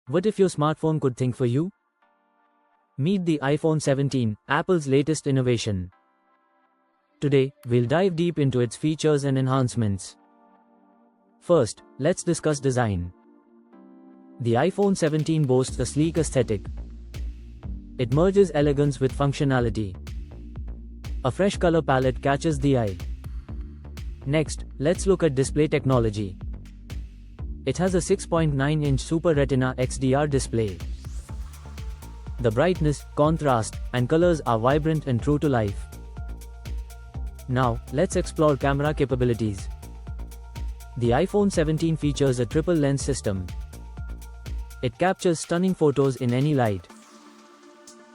What if your smartphone could think for you? Meet the iPhone 17, Apple's latest innovation. Today, we'll dive deep into its features and enhancements. First, let's discuss design. The iPhone 17 boasts a sleek aesthetic. It merges elegance with functionality. A fresh color palette catches the eye. Next, let's look at display technology. It has a 6.9-inch Super Retina XDR display. The brightness, contrast, and colors are vibrant and true to life. Now, let's explore camera capabilities. The iPhone 17 features a triple lens system. It captures stunning photos in any light.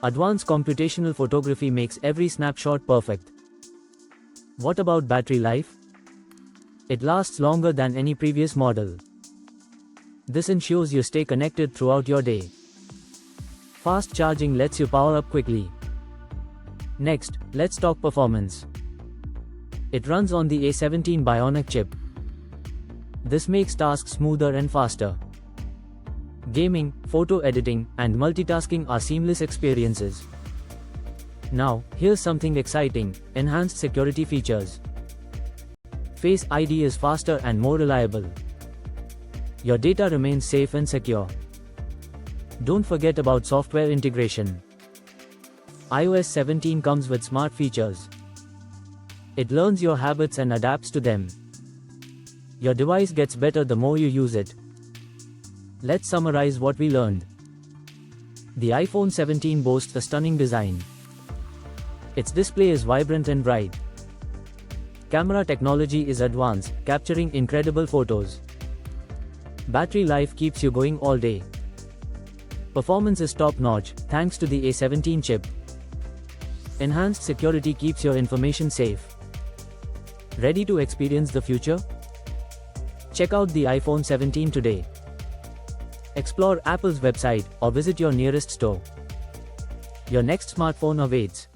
Advanced computational photography makes every snapshot perfect. What about battery life? It lasts longer than any previous model. This ensures you stay connected throughout your day. Fast charging lets you power up quickly. Next, let's talk performance. It runs on the A17 Bionic chip. This makes tasks smoother and faster. Gaming, photo editing, and multitasking are seamless experiences. Now, here's something exciting: enhanced security features. Face ID is faster and more reliable. Your data remains safe and secure. Don't forget about software integration. iOS 17 comes with smart features. It learns your habits and adapts to them. Your device gets better the more you use it. Let's summarize what we learned. The iPhone 17 boasts a stunning design. Its display is vibrant and bright. Camera technology is advanced, capturing incredible photos. Battery life keeps you going all day. Performance is top-notch, thanks to the A17 chip. Enhanced security keeps your information safe. Ready to experience the future? Check out the iPhone 17 today. Explore Apple's website or visit your nearest store. Your next smartphone awaits.